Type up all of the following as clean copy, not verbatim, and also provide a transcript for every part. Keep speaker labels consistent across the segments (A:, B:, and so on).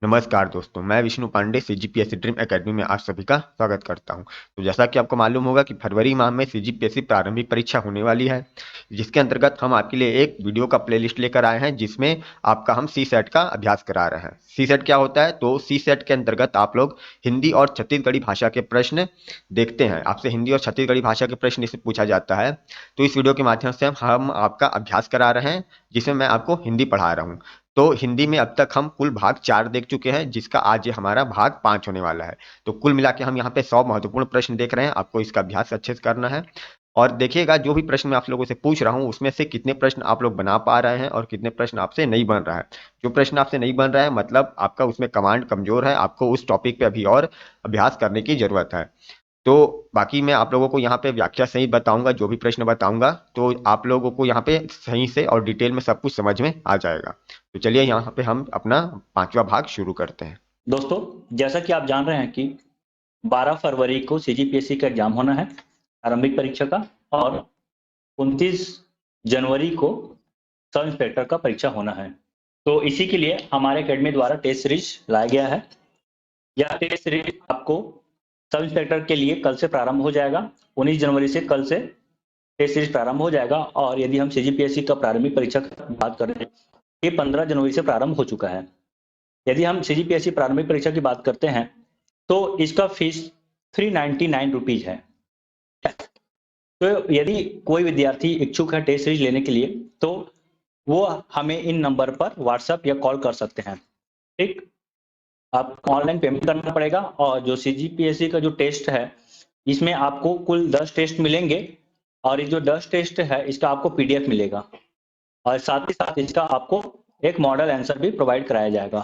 A: नमस्कार दोस्तों, मैं Vishnu Pandey CGPSC Dream Academy में आप सभी का स्वागत करता हूं। तो जैसा कि आपको मालूम होगा कि फरवरी माह में सीजीपीएससी प्रारंभिक परीक्षा होने वाली है, जिसके अंतर्गत हम आपके लिए एक वीडियो का प्लेलिस्ट लेकर आए हैं, जिसमें आपका हम सी सेट का अभ्यास करा रहे हैं। सी सेट क्या होता है? तो सी सेट के अंतर्गत आप लोग हिंदी और छत्तीसगढ़ी भाषा के प्रश्न देखते हैं। आपसे हिंदी और छत्तीसगढ़ी भाषा के प्रश्न इससे पूछा जाता है। तो इस वीडियो के माध्यम से हम आपका अभ्यास करा रहे हैं, जिसमें मैं आपको हिंदी पढ़ा रहा हूँ। तो हिंदी में अब तक हम कुल भाग 4 देख चुके हैं, जिसका आज ये हमारा भाग 5 होने वाला है। तो कुल मिला के हम यहाँ पे 100 महत्वपूर्ण प्रश्न देख रहे हैं। आपको इसका अभ्यास अच्छे से करना है और देखिएगा जो भी प्रश्न मैं आप लोगों से पूछ रहा हूँ, उसमें से कितने प्रश्न आप लोग बना पा रहे हैं और कितने प्रश्न आपसे नहीं बन रहा है। जो प्रश्न आपसे नहीं बन रहा है, मतलब आपका उसमें कमांड कमजोर है, आपको उस टॉपिक पे अभी और अभ्यास करने की जरूरत है। तो बाकी मैं आप लोगों को यहाँ पे व्याख्या सहित बताऊंगा, जो भी प्रश्न बताऊंगा तो आप लोगों को यहाँ पे सही से और डिटेल में सब कुछ समझ में आ जाएगा। तो चलिए यहाँ पे हम अपना 5वां भाग शुरू करते हैं।
B: दोस्तों, जैसा कि आप जान रहे हैं कि 12 फरवरी को सीजीपीएससी का एग्जाम होना है, आरंभिक परीक्षा का, और 29 जनवरी को सब इंस्पेक्टर का परीक्षा होना है। तो इसी के लिए हमारे एकेडमी द्वारा टेस्ट सीरीज लाया गया है। यह टेस्ट सीरीज आपको सब इंस्पेक्टर के लिए कल से प्रारंभ हो जाएगा। 19 जनवरी से कल से टेस्ट सीरीज प्रारंभ हो जाएगा। और यदि हम सीजीपीएससी का प्रारंभिक परीक्षा की बात करें, ये 15 जनवरी से प्रारंभ हो चुका है। यदि हम सीजीपीएससी प्रारंभिक परीक्षा की बात करते हैं तो इसका फीस 399 रुपीज है। तो यदि कोई विद्यार्थी इच्छुक है टेस्ट सीरीज लेने के लिए, तो वो हमें इन नंबर पर व्हाट्सएप या कॉल कर सकते हैं। ठीक, आपको ऑनलाइन पेमेंट करना पड़ेगा। और जो सीजीपीएससी का जो टेस्ट है, इसमें आपको कुल 10 टेस्ट मिलेंगे। और ये जो 10 टेस्ट है, इसका आपको पीडीएफ मिलेगा और साथ ही साथ इसका आपको एक मॉडल आंसर भी प्रोवाइड कराया जाएगा।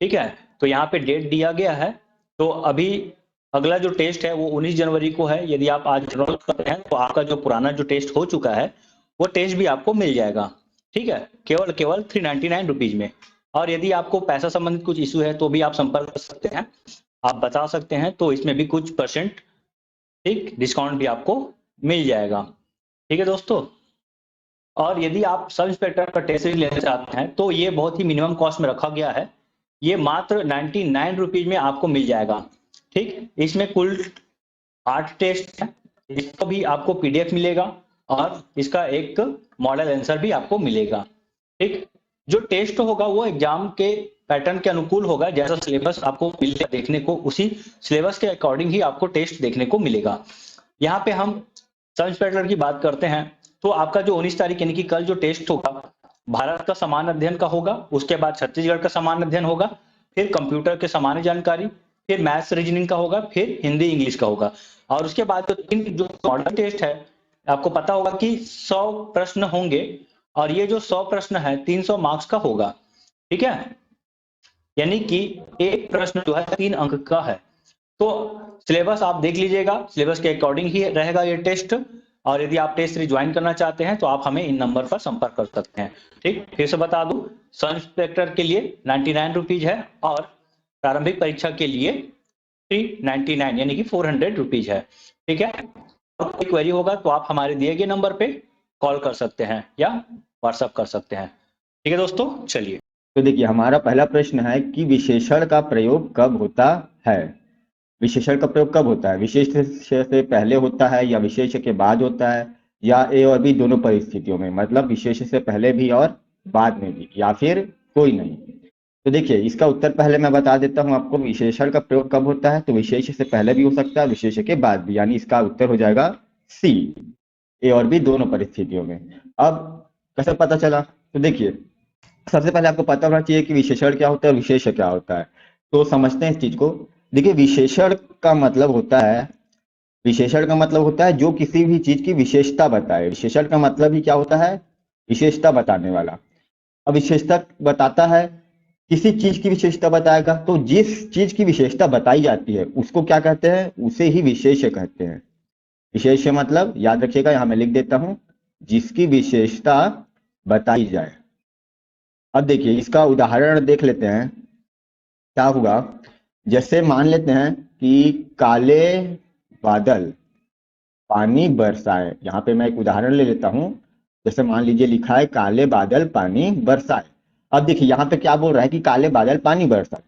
B: ठीक है, तो यहाँ पे डेट दिया गया है। तो अभी अगला जो टेस्ट है वो 19 जनवरी को है। यदि आप आज एनरोल करते हैं तो आपका जो पुराना जो टेस्ट हो चुका है, वो टेस्ट भी आपको मिल जाएगा। ठीक है, केवल केवल 399 रुपीज में। और यदि आपको पैसा संबंधित कुछ इशू है तो भी आप संपर्क कर सकते हैं, आप बता सकते हैं, तो इसमें भी कुछ परसेंट ठीक डिस्काउंट भी आपको मिल जाएगा। ठीक है दोस्तों, और यदि आप सब इंस्पेक्टर का टेस्ट सीरीज लेना चाहते हैं तो ये बहुत ही मिनिमम कॉस्ट में रखा गया है। ये मात्र 99 रुपीज में आपको मिल जाएगा। ठीक, इसमें कुल 8 टेस्ट है। इसका भी आपको पीडीएफ मिलेगा और इसका एक मॉडल आंसर भी आपको मिलेगा। ठीक, जो टेस्ट होगा वो एग्जाम के पैटर्न के अनुकूल होगा। जैसा सिलेबस आपको मिलेगा देखने को, उसी सिलेबस के अकॉर्डिंग ही आपको टेस्ट देखने को मिलेगा। यहाँ पे हम सब इंस्पेक्टर की बात करते हैं तो आपका जो 19 तारीख यानी कि कल जो टेस्ट होगा, भारत का सामान्य अध्ययन का होगा। उसके बाद छत्तीसगढ़ का सामान्य अध्ययन होगा, फिर कंप्यूटर के सामान्य जानकारी, फिर मैथ्स रीजनिंग का होगा, फिर हिंदी इंग्लिश का होगा। और उसके बाद जो मॉडल टेस्ट है, आपको पता होगा कि 100 प्रश्न होंगे। और ये जो 100 प्रश्न है 300 मार्क्स का होगा। ठीक है, यानी कि एक प्रश्न जो है 3 अंक का है। तो सिलेबस आप देख लीजिएगा, सिलेबस के अकॉर्डिंग ही रहेगा ये टेस्ट। और यदि आप टेस्ट सीरीज ज्वाइन करना चाहते हैं तो आप हमें इन नंबर पर संपर्क कर सकते हैं। ठीक, फिर से बता दूं, सब इंस्पेक्टर के लिए 99 रुपीज है और प्रारंभिक परीक्षा के लिए 399 यानी कि 400 रुपीज है। ठीक है, और कोई क्वेरी होगा तो आप हमारे दिए गए नंबर पे कॉल कर सकते हैं या व्हाट्सएप कर सकते हैं। ठीक है दोस्तों, चलिए।
A: तो देखिए, हमारा पहला प्रश्न है कि विशेषण का प्रयोग कब होता है। विशेषण का प्रयोग कब होता है? विशेष से पहले होता है या विशेष के बाद होता है, या ए और बी दोनों परिस्थितियों में, मतलब विशेष से पहले भी और बाद में भी, या फिर कोई नहीं। तो देखिए, इसका उत्तर पहले मैं बता देता हूं आपको। विशेषण का प्रयोग कब होता है? तो विशेष से पहले भी हो सकता है, विशेष के बाद भी, यानी इसका उत्तर हो जाएगा सी, ए और बी दोनों परिस्थितियों में। अब कैसे पता चला? तो देखिए, सबसे पहले आपको पता होना चाहिए कि विशेषण क्या होता है, विशेष क्या होता है। तो समझते हैं इस चीज को। देखिए, विशेषण का मतलब होता है, विशेषण का मतलब होता है जो किसी भी चीज की विशेषता बताए। विशेषण का मतलब ही क्या होता है? विशेषता बताने वाला। अब विशेषता बताता है, किसी चीज की विशेषता बताएगा, तो जिस चीज की विशेषता बताई जाती है उसको क्या कहते हैं? उसे ही विशेष कहते हैं। विशेष मतलब याद रखिएगा, यहां मैं लिख देता हूं, जिसकी विशेषता बताई जाए। अब देखिए, इसका उदाहरण देख लेते हैं क्या हुआ। जैसे मान लेते हैं कि काले बादल पानी बरसाए। यहाँ पे मैं एक उदाहरण ले लेता हूँ। जैसे मान लीजिए लिखा है काले बादल पानी बरसाए। अब देखिए, यहाँ पे क्या बोल रहा है कि काले बादल पानी बरसाए।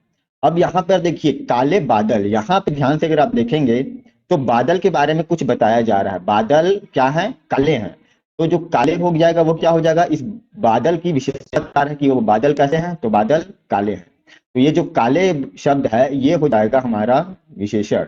A: अब यहाँ पर देखिए काले बादल, यहाँ पे ध्यान से अगर आप देखेंगे तो बादल के बारे में कुछ बताया जा रहा है। बादल क्या है? काले हैं। तो जो काले हो जाएगा वो क्या हो जाएगा? इस बादल की विशेषता बता रहा है कि वो बादल कैसे हैं, तो बादल काले हैं। तो ये जो काले शब्द है ये हो जाएगा हमारा विशेषण।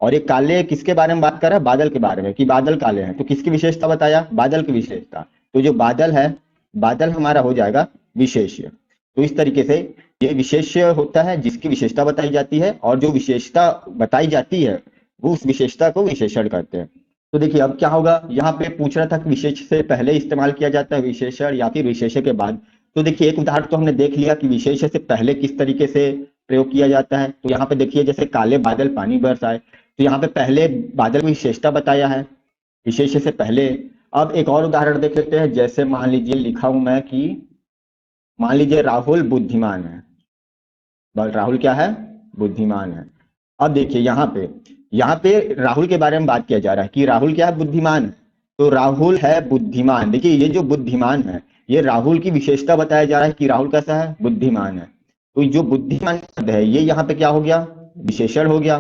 A: और ये काले किसके बारे में बात कर रहा है? बादल के बारे में, कि बादल काले हैं। तो किसकी विशेषता बताया? बादल की विशेषता। तो जो बादल है, बादल हमारा हो जाएगा विशेष्य। तो इस तरीके से ये विशेष्य होता है जिसकी विशेषता बताई जाती है, और जो विशेषता बताई जाती है वो उस विशेषता को विशेषण कहते हैं। तो देखिए अब क्या होगा, यहाँ पे पूछ रहा था कि विशेष से पहले इस्तेमाल किया जाता है विशेषण या फिर विशेष्य के बाद। तो देखिए एक उदाहरण तो हमने देख लिया कि विशेष्य से पहले किस तरीके से प्रयोग किया जाता है। तो यहाँ पे देखिए जैसे काले बादल पानी बरसाए, तो यहाँ पे पहले बादल की विशेषता बताया है विशेष्य से पहले। अब एक और उदाहरण देख लेते हैं। जैसे मान लीजिए लिखा हूं मैं कि मान लीजिए राहुल बुद्धिमान है। राहुल क्या है? बुद्धिमान है। अब देखिए यहाँ पे राहुल के बारे में बात किया जा रहा है कि राहुल क्या है? बुद्धिमान है। तो राहुल है बुद्धिमान। देखिए ये जो बुद्धिमान है ये राहुल की विशेषता बताया जा रहा है कि राहुल कैसा है? बुद्धिमान है। तो जो बुद्धिमान शब्द है ये यहाँ पे क्या हो गया? विशेषण हो गया।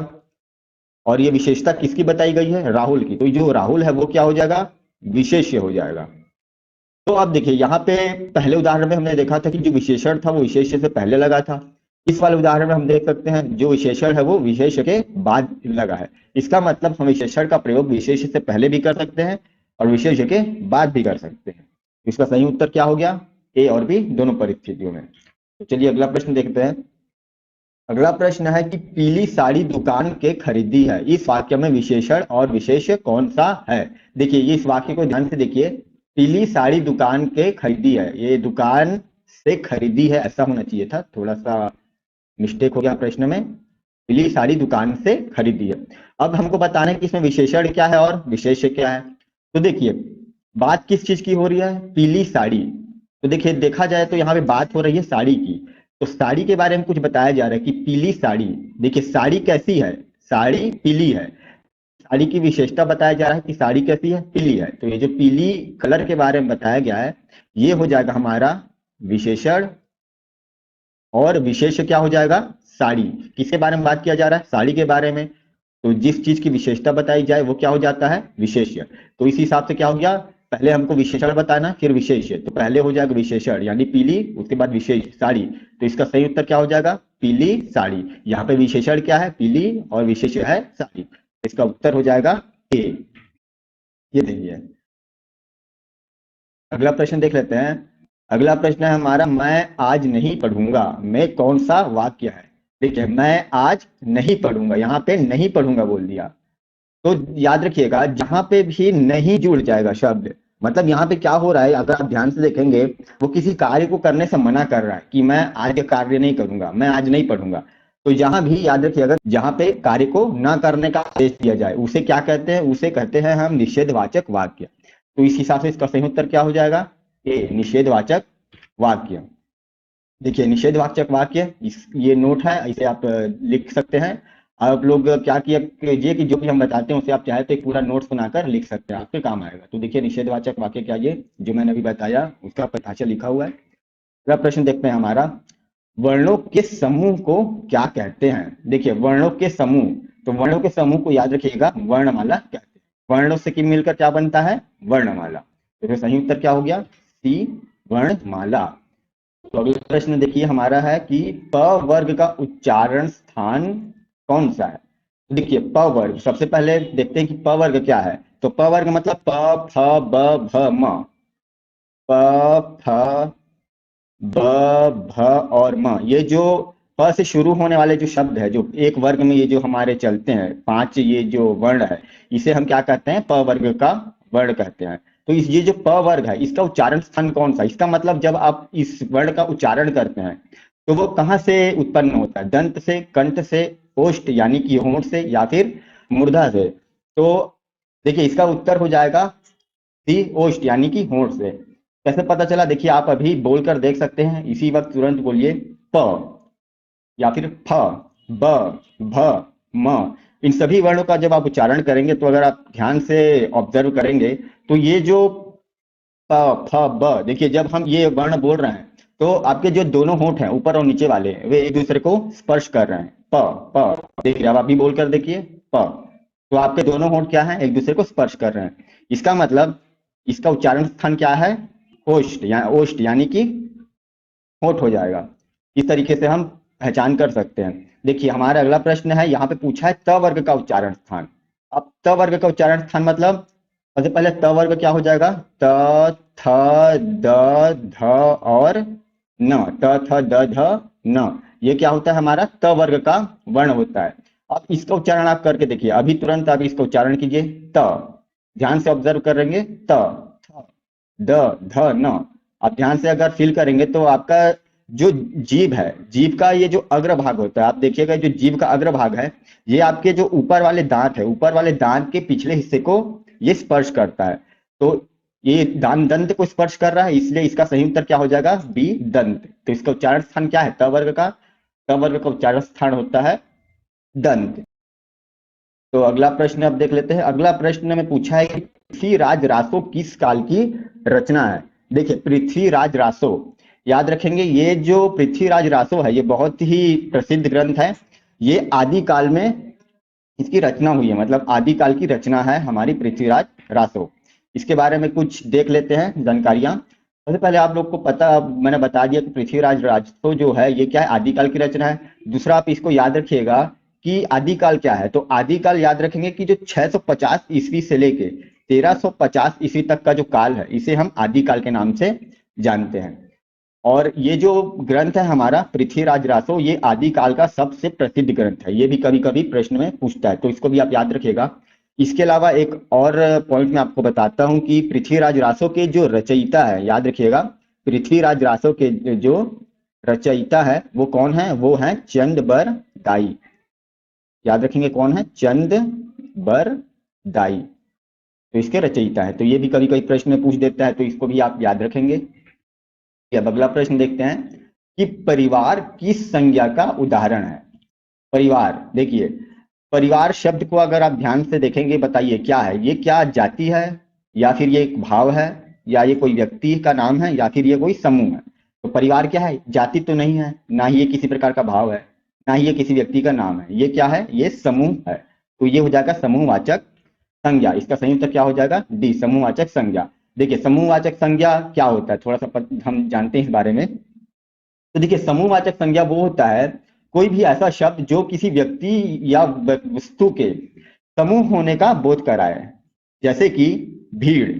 A: और ये विशेषता किसकी बताई गई है? राहुल की। तो जो राहुल है वो क्या हो जाएगा? विशेष्य हो जाएगा। तो आप देखिए यहाँ पे पहले उदाहरण में हमने देखा था कि जो विशेषण था वो विशेष्य से पहले लगा था। इस वाले उदाहरण में हम देख सकते हैं जो विशेषण है वो विशेष्य के बाद लगा है। इसका मतलब हम विशेषण का प्रयोग विशेष्य से पहले भी कर सकते हैं और विशेष्य के बाद भी कर सकते हैं। इसका सही उत्तर क्या हो गया? ए और बी दोनों परिस्थितियों में। तो चलिए अगला प्रश्न देखते हैं। अगला प्रश्न है कि पीली साड़ी दुकान के खरीदी है। इस वाक्य में विशेषण और विशेष्य कौन सा है? देखिए ये इस वाक्य को ध्यान से देखिए। पीली साड़ी दुकान के खरीदी है, ये दुकान से खरीदी है ऐसा होना चाहिए था, थोड़ा सा मिस्टेक हो गया प्रश्न में। पीली साड़ी दुकान से खरीदी है। अब हमको बताना है कि इसमें विशेषण क्या है और विशेष्य क्या है। तो देखिए बात किस चीज की हो रही है? पीली साड़ी। तो देखिए देखा जाए तो यहाँ पे बात हो रही है साड़ी की। तो साड़ी के बारे में कुछ बताया जा रहा है कि पीली साड़ी। देखिए साड़ी कैसी है? साड़ी पीली है। साड़ी की विशेषता बताया जा रहा है कि साड़ी कैसी है? पीली है। तो ये जो पीली कलर के बारे में बताया गया है ये हो जाएगा हमारा विशेषण। और विशेष्य क्या हो जाएगा? साड़ी। किसके बारे में बात किया जा रहा है? साड़ी के बारे में। तो जिस चीज की विशेषता बताई जाए वो क्या हो जाता है? विशेष्य। तो इस हिसाब से क्या हो गया, पहले हमको विशेषण बताना फिर विशेष्य। तो पहले हो जाएगा विशेषण यानी पीली, उसके बाद विशेष साड़ी। तो इसका सही उत्तर क्या हो जाएगा? पीली साड़ी। यहाँ पे विशेषण क्या है? पीली, और विशेष्य है साड़ी। इसका उत्तर हो जाएगा ए। ये देखिए अगला प्रश्न देख लेते हैं। अगला प्रश्न है हमारा, मैं आज नहीं पढ़ूंगा में कौन सा वाक्य है? देखिए मैं आज नहीं पढ़ूंगा, यहाँ पे नहीं पढ़ूंगा बोल दिया। तो याद रखिएगा जहां पे भी नहीं जुड़ जाएगा शब्द, मतलब यहाँ पे क्या हो रहा है अगर आप ध्यान से देखेंगे, वो किसी कार्य को करने से मना कर रहा है कि मैं आज ये कार्य नहीं करूंगा, मैं आज नहीं पढ़ूंगा। तो जहां भी याद रखिएगा जहां पे कार्य को न करने का आदेश दिया जाए उसे क्या कहते हैं? उसे कहते हैं हम निषेधवाचक वाक्य। तो इस हिसाब से इसका सही उत्तर क्या हो जाएगा? ए, निषेधवाचक वाक्य। देखिए निषेधवाचक वाक्य ये नोट है, इसे आप लिख सकते हैं। आप लोग क्या किया कीजिए कि जो भी हम बताते हैं उसे आप चाहे तो एक पूरा नोट्स बनाकर लिख सकते हैं, आपके काम आएगा। तो देखिए निषेधवाचक वाक्य क्या, ये जो मैंने अभी बताया उसका परिभाषा लिखा हुआ है। अगला प्रश्न देखते हैं हमारा, वर्णों के समूह को क्या कहते हैं? देखिए वर्णों के समूह, तो वर्णों के समूह को याद रखिएगा वर्णमाला कहते हैं। वर्णों से मिलकर क्या बनता है? वर्णमाला। तो सही उत्तर क्या हो गया? सी, वर्णमाला। तो अगला प्रश्न देखिए हमारा है कि प वर्ग का उच्चारण स्थान कौन सा है? तो देखिए प वर्ग, सबसे पहले देखते हैं कि प वर्ग क्या है। तो प वर्ग मतलब प, फ, ब, भ, म। प, फ, ब, भ और म, ये जो प से शुरू होने वाले जो शब्द है, जो एक वर्ग में ये जो हमारे चलते हैं 5 ये जो वर्ण है, इसे हम क्या कहते हैं? प वर्ग का वर्ण कहते हैं। तो इस ये जो प वर्ग है इसका उच्चारण स्थान कौन सा? इसका मतलब जब आप इस वर्ण का उच्चारण करते हैं तो वो कहाँ से उत्पन्न होता है? दंत से, कंठ से, ओष्ठ यानी कि होंठ से, या फिर मूर्धा से? तो देखिए इसका उत्तर हो जाएगा सी, ओष्ठ यानी कि होंठ से। कैसे पता चला? देखिए आप अभी बोलकर देख सकते हैं, इसी वक्त तुरंत बोलिए प या फिर फ, ब, भ, म। इन सभी वर्णों का जब आप उच्चारण करेंगे तो अगर आप ध्यान से ऑब्जर्व करेंगे तो ये जो प, फ, ब, देखिए जब हम ये वर्ण बोल रहे हैं तो आपके जो दोनों होंठ हैं ऊपर और नीचे वाले वे एक दूसरे को स्पर्श कर रहे हैं। प प देखिए, अब आप भी बोल कर देखिए प। तो आपके दोनों होंठ क्या है, एक दूसरे को स्पर्श कर रहे हैं। इसका मतलब इसका उच्चारण स्थान क्या है, ओष्ठ या ओष्ठ यानी कि होठ हो जाएगा। इस तरीके से हम पहचान कर सकते हैं। देखिए हमारा अगला प्रश्न है, यहाँ पे पूछा है त वर्ग का उच्चारण स्थान। अब त वर्ग का उच्चारण स्थान मतलब सबसे पहले त वर्ग क्या हो जाएगा, त थ द ध और न, त थ द ध न, ये क्या होता है हमारा त वर्ग का वर्ण होता है। अब इसका उच्चारण आप करके देखिए, अभी तुरंत आप इसका उच्चारण कीजिए त, ध्यान से ऑब्जर्व करेंगे त थ द ध न। आप ध्यान से अगर फील करेंगे तो आपका जो जीभ है, जीभ का ये जो अग्र भाग होता है, आप देखिएगा जो जीभ का अग्र भाग है, ये आपके जो ऊपर वाले दांत है, ऊपर वाले दांत के पिछले हिस्से को ये स्पर्श करता है। तो ये दंत को स्पर्श कर रहा है, इसलिए इसका सही उत्तर क्या हो जाएगा, बी दंत। तो इसका उच्चारण स्थान क्या है, त वर्ग का, त वर्ग का उच्चारण स्थान होता है दंत। तो अगला प्रश्न अब देख लेते हैं। अगला प्रश्न में पूछा है कि पृथ्वीराज रासो किस काल की रचना है। देखिए पृथ्वीराज रासो, याद रखेंगे ये जो पृथ्वीराज रासो है ये बहुत ही प्रसिद्ध ग्रंथ है। ये आदि काल में इसकी रचना हुई है, मतलब आदि काल की रचना है हमारी पृथ्वीराज रासो। इसके बारे में कुछ देख लेते हैं जानकारियां। सबसे पहले आप लोग को पता, मैंने बता दिया कि पृथ्वीराज रासो जो है ये क्या है, आदिकाल की रचना है। दूसरा आप इसको याद रखिएगा कि आदिकाल क्या है, तो आदिकाल याद रखेंगे कि जो 650 ईस्वी से लेके 1350 ईस्वी तक का जो काल है इसे हम आदिकाल के नाम से जानते हैं। और ये जो ग्रंथ है हमारा पृथ्वीराज रासो, ये आदिकाल का सबसे प्रसिद्ध ग्रंथ है। ये भी कभी कभी प्रश्न में पूछता है, तो इसको भी आप याद रखिएगा। इसके अलावा एक और पॉइंट मैं आपको बताता हूं कि पृथ्वीराज रासो के जो रचयिता है, याद रखिएगा पृथ्वीराज रासो के जो रचयिता है वो कौन है, वो है चंद-बर-दाई। याद रखेंगे कौन है, चंद-बर-दाई, तो इसके रचयिता है। तो ये भी कभी कभी प्रश्न में पूछ देता है, तो इसको भी आप याद रखेंगे। अब अगला प्रश्न देखते हैं कि परिवार किस संज्ञा का उदाहरण है। परिवार, देखिए परिवार शब्द को अगर आप ध्यान से देखेंगे, बताइए क्या है ये, क्या जाति है या फिर ये एक भाव है या ये कोई व्यक्ति का नाम है या फिर ये कोई समूह है। तो परिवार क्या है, जाति तो नहीं है, ना ही ये किसी प्रकार का भाव है, ना ही ये किसी व्यक्ति का नाम है, ये क्या है, ये समूह है। तो ये हो जाएगा समूहवाचक संज्ञा। इसका सही उत्तर क्या हो जाएगा, डी समूहवाचक संज्ञा। देखिए समूहवाचक संज्ञा क्या होता है, थोड़ा सा हम जानते हैं इस बारे में। तो देखिए समूहवाचक संज्ञा वो होता है कोई भी ऐसा शब्द जो किसी व्यक्ति या वस्तु के समूह होने का बोध कराए। जैसे कि भीड़,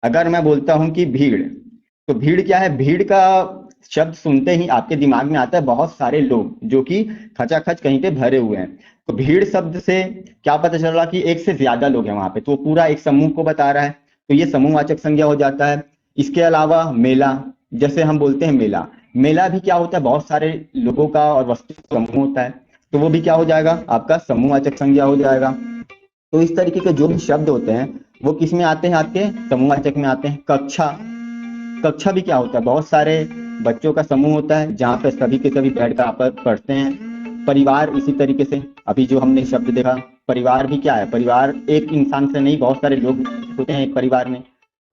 A: अगर मैं बोलता हूं कि भीड़, तो भीड़ क्या है, भीड़ का शब्द सुनते ही आपके दिमाग में आता है बहुत सारे लोग जो कि खचाखच कहीं पे भरे हुए हैं। तो भीड़ शब्द से क्या पता चल रहा कि एक से ज्यादा लोग हैं वहां पे, तो पूरा एक समूह को बता रहा है, तो ये समूहवाचक संज्ञा हो जाता है। इसके अलावा मेला, जैसे हम बोलते हैं मेला, मेला भी क्या होता है, बहुत सारे लोगों का और वस्तु का समूह होता है, तो वो भी क्या हो जाएगा, आपका समूहवाचक संज्ञा हो जाएगा। तो इस तरीके के जो भी शब्द होते हैं वो किस में आते हैं, आपके समूहवाचक में आते हैं। कक्षा, कक्षा भी क्या होता है, बहुत सारे बच्चों का समूह होता है जहाँ पे सभी के सभी बैठ कर आपस पढ़ते हैं। परिवार इसी तरीके से, अभी जो हमने शब्द देखा, परिवार भी क्या है, परिवार एक इंसान से नहीं, बहुत सारे लोग होते हैं एक परिवार में,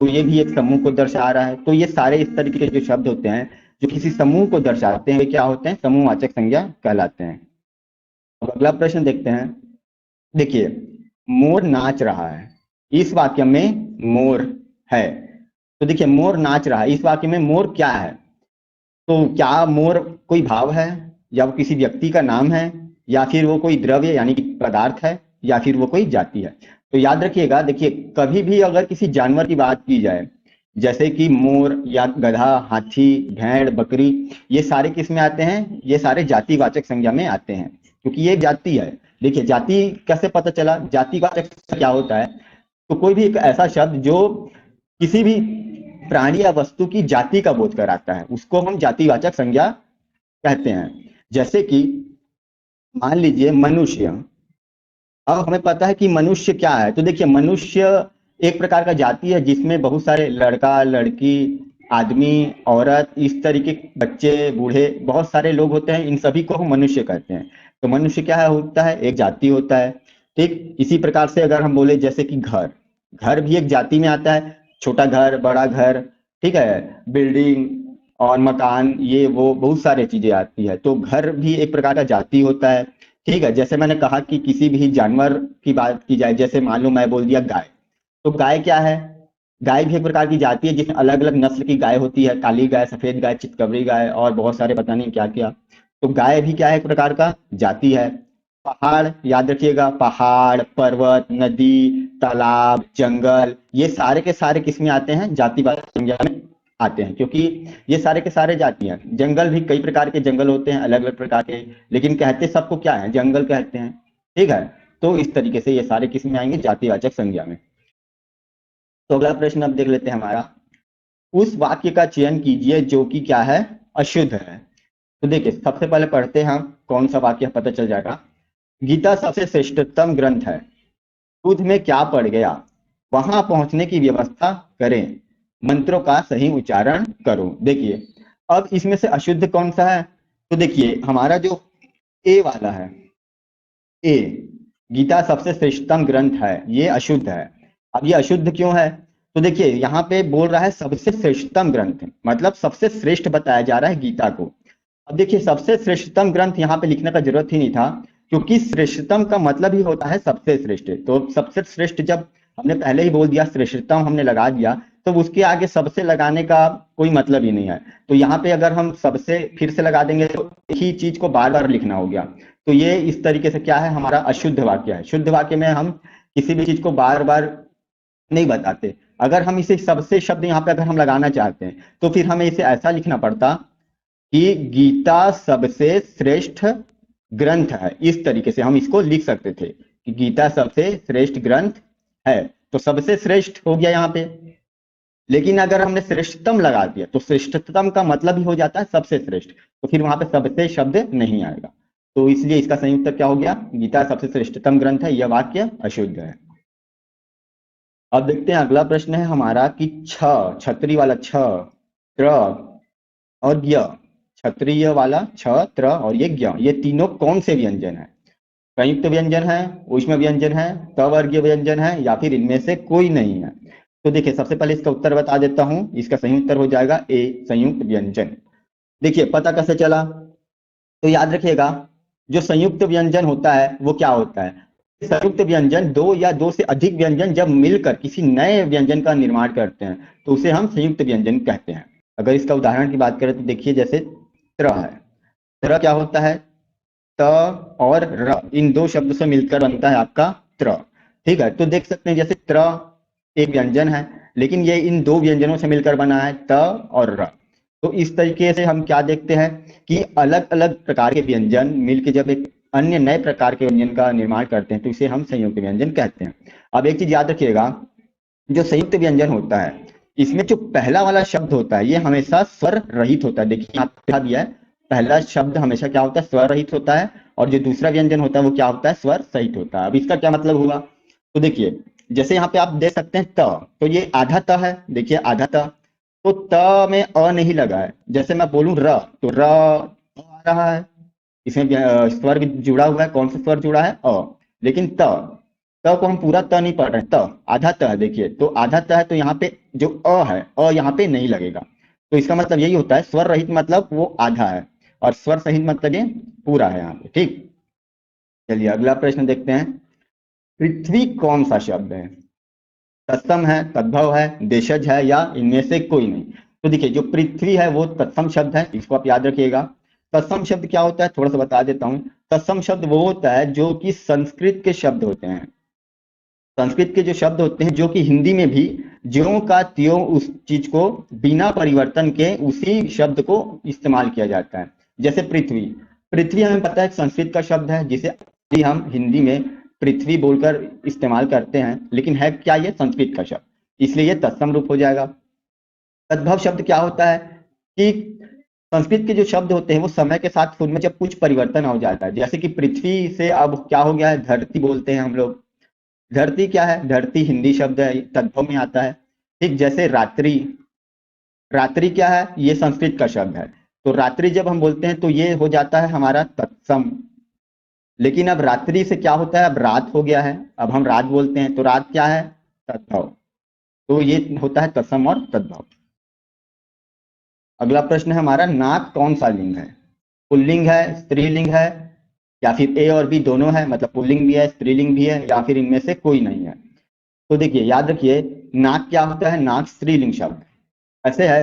A: तो ये भी एक समूह को दर्शा रहा है। तो ये सारे इस तरीके के जो शब्द होते हैं जो किसी समूह को दर्शाते हैं वे क्या होते हैं, समूहवाचक संज्ञा कहलाते हैं। अब अगला प्रश्न देखते हैं। देखिए मोर नाच रहा है, इस वाक्य में मोर है, तो देखिए मोर नाच रहा है, इस वाक्य में मोर क्या है, तो क्या मोर कोई भाव है या वो किसी व्यक्ति का नाम है या फिर वो कोई द्रव्य यानी कि पदार्थ है या फिर वो कोई जाति है। तो याद रखिएगा, देखिए कभी भी अगर किसी जानवर की बात की जाए, जैसे कि मोर या गधा, हाथी, भेड़, बकरी, ये सारे किस में आते हैं, ये सारे जातिवाचक संज्ञा में आते हैं क्योंकि ये जाति है। देखिए जाति कैसे पता चला, जातिवाचक क्या होता है, तो कोई भी एक ऐसा शब्द जो किसी भी प्राणी या वस्तु की जाति का बोध कराता है उसको हम जातिवाचक संज्ञा कहते हैं। जैसे कि मान लीजिए मनुष्य, अब हमें पता है कि मनुष्य क्या है, तो देखिए मनुष्य एक प्रकार का जाति है जिसमें बहुत सारे लड़का, लड़की, आदमी, औरत, इस तरीके बच्चे, बूढ़े, बहुत सारे लोग होते हैं, इन सभी को हम मनुष्य कहते हैं। तो मनुष्य क्या है, होता है एक जाति होता है। ठीक इसी प्रकार से अगर हम बोले जैसे कि घर, घर भी एक जाति में आता है, छोटा घर, बड़ा घर, ठीक है, बिल्डिंग और मकान, ये वो बहुत सारी चीजें आती है। तो घर भी एक प्रकार का जाति होता है। ठीक है, जैसे मैंने कहा कि किसी भी जानवर की बात की जाए, जैसे मान लो मैं बोल दिया गाय, तो गाय क्या है? गाय भी एक प्रकार की जाति है जिसमें अलग अलग नस्ल की गाय होती है, काली गाय, सफेद गाय, चितकबरी गाय और बहुत सारे पता नहीं क्या क्या। तो गाय भी क्या है? एक प्रकार का जाति है। पहाड़, याद रखिएगा, पहाड़, पर्वत, नदी, तालाब, जंगल, ये सारे के सारे किस में आते हैं? जातिवाचक संज्ञा में आते हैं, क्योंकि ये सारे के सारे जाति हैं। जंगल भी कई प्रकार के जंगल होते हैं, अलग अलग प्रकार के, लेकिन कहते सबको क्या है? जंगल कहते हैं। ठीक है, तो इस तरीके से ये सारे किस में आएंगे? जातिवाचक संज्ञा में। तो अगला प्रश्न अब देख लेते हैं हमारा, उस वाक्य का चयन कीजिए जो कि क्या है? अशुद्ध है। तो देखिए, सबसे पहले पढ़ते हैं हम, कौन सा वाक्य है, पता चल जाएगा। गीता सबसे श्रेष्ठतम ग्रंथ है, दूध में क्या पड़ गया, वहां पहुंचने की व्यवस्था करें, मंत्रों का सही उच्चारण करो। देखिए, अब इसमें से अशुद्ध कौन सा है? तो देखिए, हमारा जो ए वाला है, ए, गीता सबसे श्रेष्ठतम ग्रंथ है, ये अशुद्ध है। अब ये अशुद्ध क्यों है? तो देखिए, यहाँ पे बोल रहा है सबसे श्रेष्ठतम ग्रंथ, मतलब सबसे श्रेष्ठ बताया जा रहा है गीता को। अब देखिए, सबसे श्रेष्ठतम ग्रंथ यहाँ पे लिखने का जरूरत ही नहीं था, क्योंकि श्रेष्ठतम का मतलब ही होता है सबसे श्रेष्ठ। तो सबसे श्रेष्ठ जब हमने पहले ही बोल दिया, श्रेष्ठतम हमने लगा दिया, तो उसके आगे सबसे लगाने का कोई मतलब ही नहीं है। तो यहाँ पे अगर हम सबसे फिर से लगा देंगे तो एक ही चीज को बार बार लिखना हो गया। तो ये इस तरीके से क्या है? हमारा अशुद्ध वाक्य है। शुद्ध वाक्य में हम किसी भी चीज को बार बार नहीं बताते। अगर हम इसे सबसे शब्द यहाँ पे अगर हम लगाना चाहते हैं, तो फिर हमें इसे ऐसा लिखना पड़ता कि गीता सबसे श्रेष्ठ ग्रंथ है। इस तरीके से हम इसको लिख सकते थे कि गीता सबसे श्रेष्ठ ग्रंथ है, तो सबसे श्रेष्ठ हो गया यहाँ पे। लेकिन अगर हमने श्रेष्ठतम लगा दिया, तो श्रेष्ठतम का मतलब ही हो जाता है सबसे श्रेष्ठ, तो फिर वहां पे सबसे शब्द नहीं आएगा। तो इसलिए इसका सही उत्तर क्या हो गया? गीता सबसे श्रेष्ठतम ग्रंथ है, यह वाक्य अशुद्ध है। अब देखते हैं अगला प्रश्न है हमारा कि छ, छतरी वाला छ, त्र और ज्ञ, क्षत्रिय वाला छ, त्र और ये ज्ञ, ये तीनों कौन से व्यंजन है? संयुक्त व्यंजन है, ऊष्म व्यंजन है, तवर्गीय व्यंजन है, या फिर इनमें से कोई नहीं है? तो देखिए, सबसे पहले इसका उत्तर बता देता हूं। इसका सही उत्तर हो जाएगा ए, संयुक्त व्यंजन। देखिए, पता कैसे चला? तो याद रखिएगा, जो संयुक्त व्यंजन होता है वो क्या होता है? संयुक्त व्यंजन दो या दो से अधिक व्यंजन जब मिलकर किसी नए व्यंजन का निर्माण करते हैं, तो उसे हम संयुक्त व्यंजन कहते हैं। अगर इसका उदाहरण की बात करें तो देखिए, जैसे त्र है, त्र क्या होता है? त और र, इन दो शब्द से मिलकर बनता है आपका त्र। ठीक है, तो देख सकते हैं जैसे त्र एक व्यंजन है, लेकिन ये इन दो व्यंजनों से मिलकर बना है, त और र। तो इस तरीके से हम क्या देखते हैं कि अलग अलग प्रकार के व्यंजन मिलकर जब एक अन्य नए प्रकार के व्यंजन का निर्माण करते हैं, तो इसे हम संयुक्त व्यंजन कहते हैं। अब एक चीज याद रखिएगा, जो संयुक्त व्यंजन होता है, इसमें जो पहला वाला शब्द होता है, ये हमेशा स्वर रहित होता है। देखिए, यहाँ पे लिखा दिया है, पहला शब्द हमेशा क्या होता है? स्वर रहित होता है, और जो दूसरा व्यंजन होता है वो क्या होता है? स्वर सहित होता है। अब इसका क्या मतलब हुआ? तो देखिए, जैसे यहाँ पे आप देख सकते हैं त, तो ये आधा त है, देखिए आधा त, तो त में अ नहीं लगा है। जैसे मैं बोलूं र, तो र आ रहा है, इसमें स्वर भी जुड़ा हुआ है। कौन सा स्वर जुड़ा है? अ। लेकिन त, त को हम पूरा त नहीं पढ़ रहे हैं, त आधा त है। देखिए, तो आधा त है, तो यहाँ पे जो अ है, अ यहाँ पे नहीं लगेगा। तो इसका मतलब यही होता है, स्वर रहित मतलब वो आधा है, और स्वर सहित मतलब ये पूरा है यहाँ पे। ठीक, चलिए अगला प्रश्न देखते हैं। पृथ्वी कौन सा शब्द है? तत्सम है, तद्भव है, देशज है, या इनमें से कोई नहीं? तो देखिए, जो पृथ्वी है वो तत्सम शब्द है, इसको आप याद रखिएगा। तत्सम शब्द क्या होता है, थोड़ा सा बता देता हूं। तत्सम शब्द वो होता है जो कि संस्कृत के शब्द होते हैं। संस्कृत के जो शब्द होते हैं, जो कि हिंदी में भी ज्यों का त्यों उस चीज को बिना परिवर्तन के उसी शब्द को इस्तेमाल किया जाता है। जैसे पृथ्वी, पृथ्वी हमें पता है संस्कृत का शब्द है, जिसे अभी हम हिंदी में पृथ्वी बोलकर इस्तेमाल करते हैं, लेकिन है क्या? ये संस्कृत का शब्द, इसलिए ये तत्सम रूप हो जाएगा। तद्भव शब्द क्या होता है कि संस्कृत के जो शब्द होते हैं वो समय के साथ उनमें जब कुछ परिवर्तन हो जाता है, जैसे कि पृथ्वी से अब क्या हो गया है? धरती बोलते हैं हम लोग। धरती क्या है? धरती हिंदी शब्द है, तद्भव में आता है। ठीक, जैसे रात्रि, रात्रि क्या है? ये संस्कृत का शब्द है, तो रात्रि जब हम बोलते हैं तो ये हो जाता है हमारा तत्सम। लेकिन अब रात्रि से क्या होता है? अब रात हो गया है, अब हम रात बोलते हैं, तो रात क्या है? तद्भव। तो ये होता है तत्सम और तद्भव। अगला प्रश्न है हमारा, नाक कौन सा लिंग है? पुल्लिंग है, स्त्रीलिंग है, या फिर ए और बी दोनों है, मतलब पुल्लिंग भी है स्त्रीलिंग भी है, या फिर इनमें से कोई नहीं है? तो देखिए याद रखिए, नाक क्या होता है? नाक स्त्रीलिंग शब्द। ऐसे है,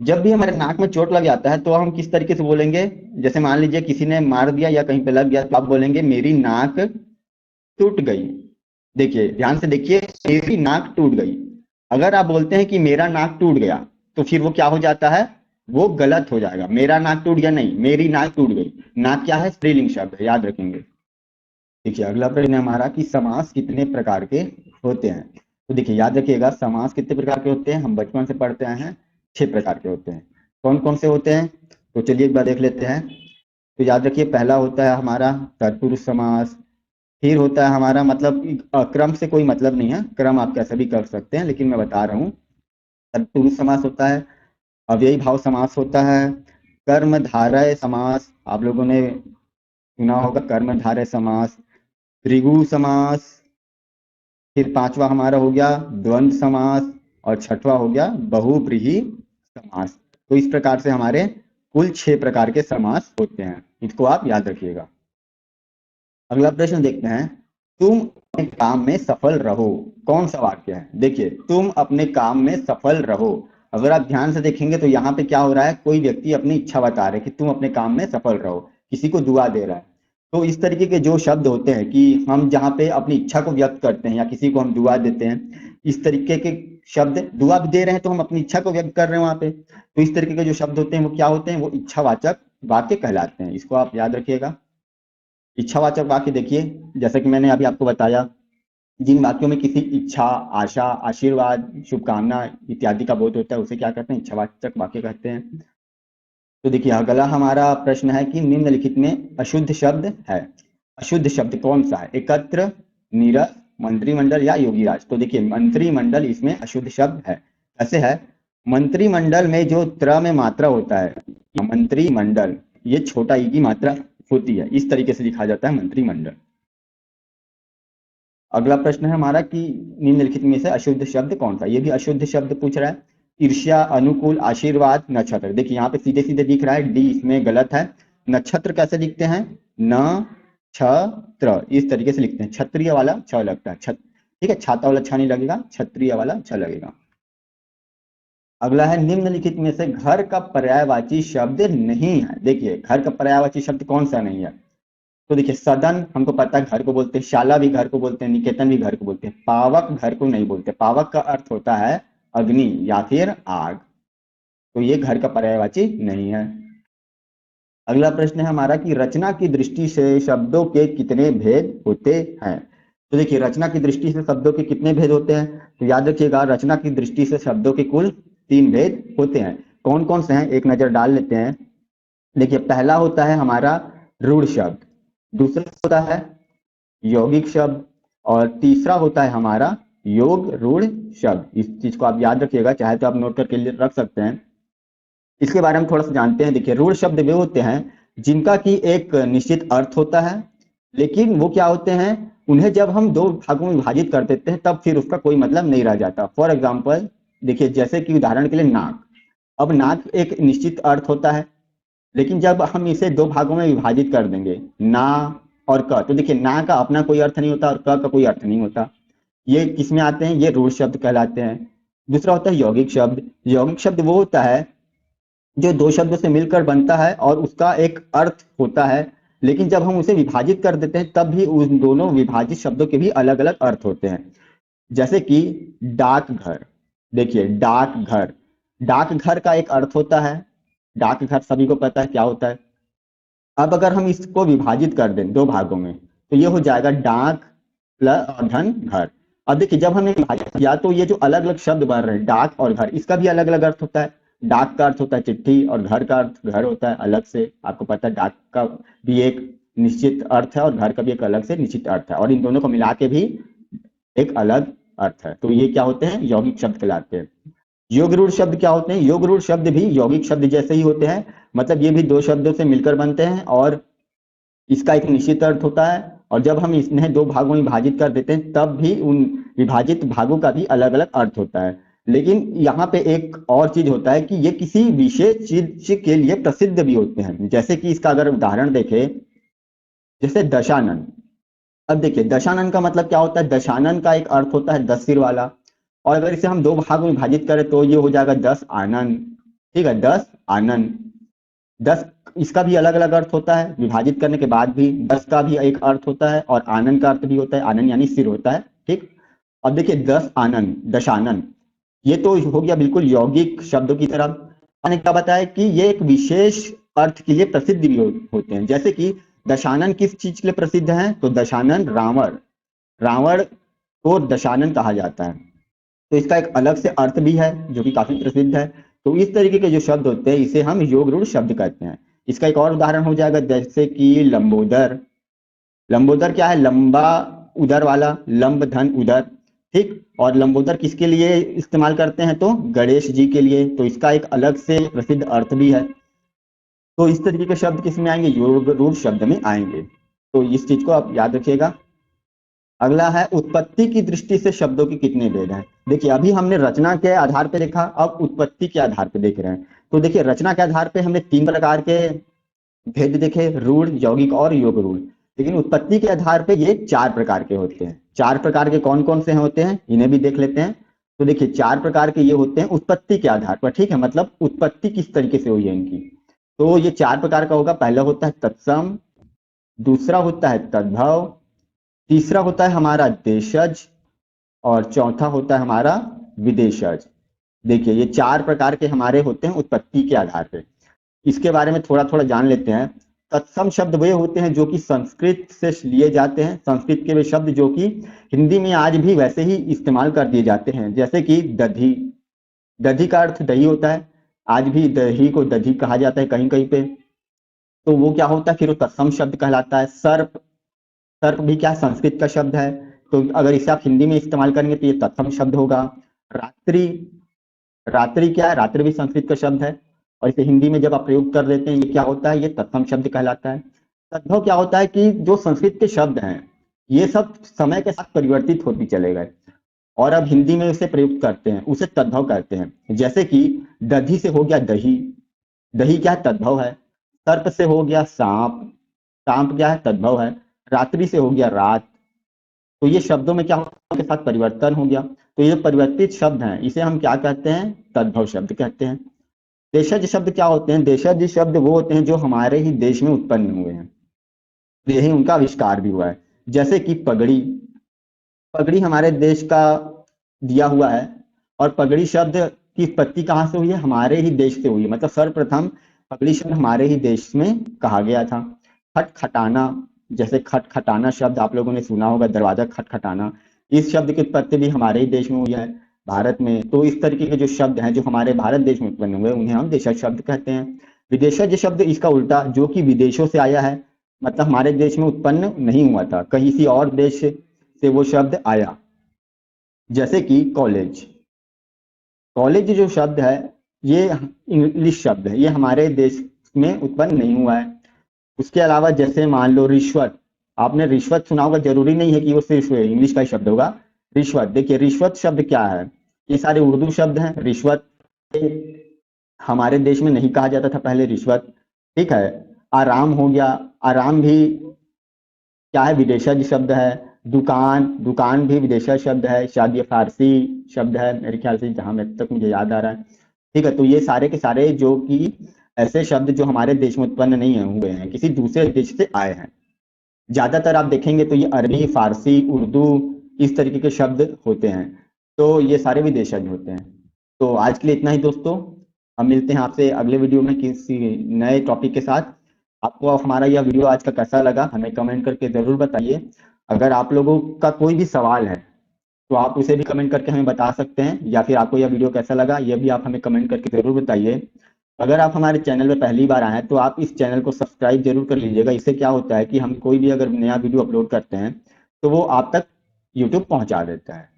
A: जब भी हमारे नाक में चोट लग जाता है तो हम किस तरीके से बोलेंगे? जैसे मान लीजिए किसी ने मार दिया या कहीं पे लग गया तो आप बोलेंगे मेरी नाक टूट गई। देखिए ध्यान से देखिए, मेरी नाक टूट गई। अगर आप बोलते हैं कि मेरा नाक टूट गया, तो फिर वो क्या हो जाता है? वो गलत हो जाएगा। मेरा नाक टूट गया नहीं, मेरी नाक टूट गई। नाक क्या है? स्त्रीलिंग शब्द है, याद रखेंगे। देखिए अगला प्रश्न है हमारा कि समास कितने प्रकार के होते हैं? तो देखिए याद रखिएगा, समास कितने प्रकार के होते हैं? हम बचपन से पढ़ते आए हैं, 6 प्रकार के होते हैं। कौन कौन से होते हैं? तो चलिए एक बार देख लेते हैं। तो याद रखिए, पहला होता है हमारा तत्पुरुष समास। फिर होता है हमारा, मतलब क्रम से कोई मतलब नहीं है, क्रम आप कैसे भी कर सकते हैं, लेकिन मैं बता रहा हूँ। तत्पुरुष समास होता है, अव्ययी भाव समास होता है, कर्मधारय समास, आप लोगों ने सुना होगा कर्मधारय समास, भृगु समास, फिर पांचवा हमारा हो गया द्वंद्व समास, और छठवा हो गया बहुव्रीहि समास। तो इस प्रकार से हमारे कुल 6 प्रकार के समास होते हैं, इसको आप याद रखिएगा। अगला प्रश्न देखते हैं, तुम अपने काम में सफल रहो, कौन सा वाक्य है? देखिए, तुम अपने काम में सफल रहो। अगर आप ध्यान से देखेंगे तो यहाँ पे क्या हो रहा है? कोई व्यक्ति अपनी इच्छा बता रहा है कि तुम अपने काम में सफल रहो, किसी को दुआ दे रहा है। तो इस तरीके के जो शब्द होते हैं कि हम जहाँ पे अपनी इच्छा को व्यक्त करते हैं या किसी को हम दुआ देते हैं, इस तरीके के शब्द, दुआ भी दे रहे हैं तो हम अपनी इच्छा को व्यक्त कर रहे हैं वहां पे। तो इस तरीके के जो शब्द होते हैं वो क्या होते हैं? वो इच्छावाचक वाक्य कहलाते हैं, इसको आप याद रखिएगा। इच्छावाचक वाक्य देखिए, जैसे कि मैंने अभी आपको बताया, जिन वाक्यों में किसी इच्छा, आशा, आशीर्वाद, शुभकामना इत्यादि का बोध होता है उसे क्या कहते हैं? इच्छावाचक वाक्य कहते हैं। तो देखिए अगला हमारा प्रश्न है कि निम्नलिखित में अशुद्ध शब्द है, अशुद्ध शब्द कौन सा है? एकत्र, नीरस, मंत्रिमंडल या योगीराज? तो देखिए मंत्रिमंडल इसमें अशुद्ध शब्द है। कैसे है? मंत्रिमंडल में जो त्र में मात्रा होता है, मंत्रिमंडल, ये छोटा ई की मात्रा होती है, इस तरीके से लिखा जाता है मंत्रिमंडल। अगला प्रश्न है हमारा कि निम्नलिखित में से अशुद्ध शब्द कौन सा? ये भी अशुद्ध शब्द पूछ रहा है। ईर्ष्या, अनुकूल, आशीर्वाद, नक्षत्र। देखिए यहाँ पे सीधे सीधे दिख रहा है, डी इसमें गलत है। नक्षत्र कैसे लिखते हैं? न छ इस तरीके से लिखते हैं, क्षत्रिय वाला छ लगता है, ठीक है, छाता वाला छ नहीं लगेगा, क्षत्रिय वाला छ लगेगा। अगला है, निम्नलिखित में से घर का पर्यायवाची शब्द नहीं है। देखिए घर का पर्यायवाची शब्द कौन सा नहीं है? तो देखिए सदन हमको पता है घर को बोलते हैं, शाला भी घर को बोलते हैं, निकेतन भी घर को बोलते हैं, पावक घर को नहीं बोलते। पावक का अर्थ होता है अग्नि या फिर आग, तो ये घर का पर्यायवाची नहीं है। अगला प्रश्न है हमारा कि रचना की दृष्टि से शब्दों के कितने भेद होते हैं? तो देखिए रचना की दृष्टि से शब्दों के कितने भेद होते हैं? तो याद रखिएगा, रचना की दृष्टि से शब्दों के कुल 3 भेद होते हैं। कौन कौन से हैं एक नजर डाल लेते हैं। देखिए पहला होता है हमारा रूढ़ शब्द, दूसरा होता है यौगिक शब्द, और तीसरा होता है हमारा योग रूढ़ शब्द। इस चीज को आप याद रखिएगा, चाहे तो आप नोट करके रख सकते हैं। इसके बारे में थोड़ा सा जानते हैं। देखिए रूढ़ शब्द वे होते हैं जिनका की एक निश्चित अर्थ होता है, लेकिन वो क्या होते हैं, उन्हें जब हम 2 भागों में विभाजित कर देते हैं तब फिर उसका कोई मतलब नहीं रह जाता। फॉर एग्जाम्पल देखिए, जैसे कि उदाहरण के लिए नाक। अब नाक एक निश्चित अर्थ होता है, लेकिन जब हम इसे 2 भागों में विभाजित कर देंगे, ना और क, तो देखिए ना का अपना कोई अर्थ नहीं होता और क का कोई अर्थ नहीं होता। ये किस में आते हैं? ये रूढ़ शब्द कहलाते हैं। दूसरा होता है यौगिक शब्द। यौगिक शब्द वो होता है जो 2 शब्दों से मिलकर बनता है और उसका एक अर्थ होता है, लेकिन जब हम उसे विभाजित कर देते हैं तब भी उन दोनों विभाजित शब्दों के भी अलग अलग अर्थ होते हैं। जैसे कि डाकघर। देखिए डाकघर, डाकघर का एक अर्थ होता है, डाकघर सभी को पता है क्या होता है। अब अगर हम इसको विभाजित कर दें 2 भागों में, तो ये हो जाएगा डाक प्लस और धन घर। अब देखिए जब हमने विभाजित किया तो ये जो अलग अलग शब्द बन रहे हैं डाक और घर, इसका भी अलग अलग अर्थ होता है। डाक का अर्थ होता है चिट्ठी और घर का अर्थ घर होता है अलग से। आपको पता है डाक का भी एक निश्चित अर्थ है और घर का भी एक अलग से निश्चित अर्थ है, और इन दोनों को मिला के भी एक अलग अर्थ है। तो ये क्या होते हैं? यौगिक शब्द कहलाते हैं। योग रूढ़ शब्द क्या होते हैं? योग रूढ़ शब्द भी यौगिक शब्द जैसे ही होते हैं, मतलब ये भी 2 शब्दों से मिलकर बनते हैं और इसका एक निश्चित अर्थ होता है, और जब हम इन्हें 2 भागों में विभाजित कर देते हैं तब भी उन विभाजित भागों का भी अलग अलग अर्थ होता है। लेकिन यहाँ पे एक और चीज होता है कि ये किसी विशेष चीज के लिए प्रसिद्ध भी होते हैं। जैसे कि इसका अगर उदाहरण देखें, जैसे दशानन। अब देखिए दशानन का मतलब क्या होता है। दशानन का एक अर्थ होता है 10 सिर वाला, और अगर इसे हम दो भाग में विभाजित करें तो ये हो जाएगा 10 आनन। ठीक है, 10 आनन। 10 इसका भी अलग अलग अर्थ होता है, विभाजित करने के बाद भी 10 का भी एक अर्थ होता है, और आनन का अर्थ भी होता है। आनन यानी सिर होता है। ठीक। अब देखिए 10 आनन, दशानन, ये तो हो गया बिल्कुल यौगिक शब्दों की तरह। मैंने क्या बताया कि ये एक विशेष अर्थ के लिए प्रसिद्ध भी होते हैं। जैसे कि दशानन किस चीज के लिए प्रसिद्ध है, तो दशानन रावण, रावण को दशानन कहा जाता है। तो इसका एक अलग से अर्थ भी है जो कि काफी प्रसिद्ध है। तो इस तरीके के जो शब्द होते हैं इसे हम योग रूढ़ शब्द कहते हैं। इसका एक और उदाहरण हो जाएगा जैसे कि लंबोदर। लंबोदर क्या है, लंबा उदर वाला, लंब धन उदर। ठीक। और लंबोदर किसके लिए इस्तेमाल करते हैं, तो गणेश जी के लिए। तो इसका एक अलग से प्रसिद्ध अर्थ भी है। तो इस तरीके के शब्द किस में आएंगे, योग रूढ़ शब्द में आएंगे। तो इस चीज को आप याद रखिएगा। अगला है उत्पत्ति की दृष्टि से शब्दों के कितने भेद हैं। देखिए अभी हमने रचना के आधार पर देखा, अब उत्पत्ति के आधार पर देख रहे हैं। तो देखिए रचना के आधार पर हमने 3 प्रकार के भेद देखे, रूढ़, यौगिक और योग रूढ़। लेकिन उत्पत्ति के आधार पे ये 4 प्रकार के होते हैं। 4 प्रकार के कौन कौन से होते हैं इन्हें भी देख लेते हैं। तो देखिए 4 प्रकार के ये होते हैं उत्पत्ति के आधार पर। ठीक है, मतलब उत्पत्ति किस तरीके से हुई है इनकी। तो ये 4 प्रकार का होगा। पहला होता है तत्सम, दूसरा होता है तद्भव, तीसरा होता है हमारा देशज, और चौथा होता है हमारा विदेशज। देखिए ये 4 प्रकार के हमारे होते हैं उत्पत्ति के आधार पर। इसके बारे में थोड़ा थोड़ा जान लेते हैं। तत्सम शब्द वे होते हैं जो कि संस्कृत से लिए जाते हैं। संस्कृत के वे शब्द जो कि हिंदी में आज भी वैसे ही इस्तेमाल कर दिए जाते हैं। जैसे कि दधी, दधी का अर्थ दही होता है। आज भी दही को दधी कहा जाता है कहीं कहीं पे। तो वो क्या होता है, फिर वो तत्सम शब्द कहलाता है। सर्प, सर्प भी क्या है, संस्कृत का शब्द है। तो अगर इसे आप हिंदी में इस्तेमाल करेंगे तो ये तत्सम शब्द होगा। रात्रि, रात्रि क्या है, रात्रि भी संस्कृत का शब्द है, और इसे हिंदी में जब आप प्रयोग कर लेते हैं ये क्या होता है, ये तत्सम शब्द कहलाता है। तद्भव क्या होता है कि जो संस्कृत के शब्द हैं ये सब समय के साथ परिवर्तित होते चले गए, और अब हिंदी में उसे प्रयुक्त करते हैं, उसे तद्भव कहते हैं। जैसे कि दधी से हो गया दही, दही क्या है, तद्भव है। सर्प से हो गया सांप, सांप क्या है, तद्भव है। रात्रि से हो गया रात। तो ये शब्दों में क्या होगा, के साथ परिवर्तन हो गया। तो ये परिवर्तित शब्द हैं इसे हम क्या कहते हैं, तद्भव शब्द कहते हैं। देशज शब्द क्या होते हैं, देशज शब्द वो होते हैं जो हमारे ही देश में उत्पन्न हुए हैं, यही उनका आविष्कार भी हुआ है। जैसे कि पगड़ी, पगड़ी हमारे देश का दिया हुआ है, और पगड़ी शब्द की उत्पत्ति कहाँ से हुई है, हमारे ही देश से हुई है। मतलब सर्वप्रथम पगड़ी शब्द हमारे ही देश में कहा गया था। खटखटाना, जैसे खटखटाना शब्द आप लोगों ने सुना होगा, दरवाजा खटखटाना, इस शब्द की उत्पत्ति भी हमारे ही देश में हुई है, भारत में। तो इस तरीके के जो शब्द हैं जो हमारे भारत देश में उत्पन्न हुए उन्हें हम देशज शब्द कहते हैं। विदेशज शब्द इसका उल्टा, जो कि विदेशों से आया है, मतलब हमारे देश में उत्पन्न नहीं हुआ था, कहीं किसी और देश से वो शब्द आया। जैसे कि कॉलेज, कॉलेज जो शब्द है ये इंग्लिश शब्द है, ये हमारे देश में उत्पन्न नहीं हुआ है। उसके अलावा जैसे मान लो रिश्वत, आपने रिश्वत सुना होगा, जरूरी नहीं है कि वो सिर्फ इंग्लिश का ही शब्द होगा। रिश्वत, देखिए रिश्वत शब्द क्या है, ये सारे उर्दू शब्द हैं। रिश्वत हमारे देश में नहीं कहा जाता था पहले रिश्वत। ठीक है। आराम हो गया, आराम भी क्या है, विदेशज शब्द है। दुकान, दुकान भी विदेशज शब्द है, शायद ये फारसी शब्द है मेरे ख्याल से, जहां तक मुझे याद आ रहा है। ठीक है, तो ये सारे के सारे जो कि ऐसे शब्द जो हमारे देश में उत्पन्न नहीं हुए हैं, किसी दूसरे देश से आए हैं। ज्यादातर आप देखेंगे तो ये अरबी, फारसी, उर्दू, इस तरीके के शब्द होते हैं। तो ये सारे विदेशज होते हैं। तो आज के लिए इतना ही दोस्तों, हम मिलते हैं आपसे अगले वीडियो में किसी नए टॉपिक के साथ। आपको हमारा यह वीडियो आज का कैसा लगा हमें कमेंट करके जरूर बताइए। अगर आप लोगों का कोई भी सवाल है तो आप उसे भी कमेंट करके हमें बता सकते हैं, या फिर आपको यह वीडियो कैसा लगा यह भी आप हमें कमेंट करके जरूर बताइए। अगर आप हमारे चैनल में पहली बार आए हैं तो आप इस चैनल को सब्सक्राइब जरूर कर लीजिएगा। इससे क्या होता है कि हम कोई भी अगर नया वीडियो अपलोड करते हैं तो वो आप तक यूट्यूब पहुंचा देता है।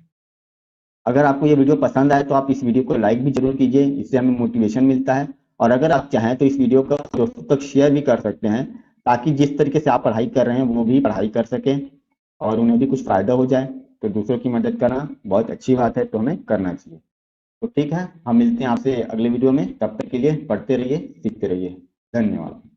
A: अगर आपको ये वीडियो पसंद आए तो आप इस वीडियो को लाइक भी जरूर कीजिए, इससे हमें मोटिवेशन मिलता है। और अगर आप चाहें तो इस वीडियो को दोस्तों तक शेयर भी कर सकते हैं, ताकि जिस तरीके से आप पढ़ाई कर रहे हैं वो भी पढ़ाई कर सकें और उन्हें भी कुछ फायदा हो जाए। तो दूसरों की मदद करना बहुत अच्छी बात है, तो हमें करना चाहिए। तो ठीक है, हम मिलते हैं आपसे अगले वीडियो में। तब तक के लिए पढ़ते रहिए, सीखते रहिए। धन्यवाद।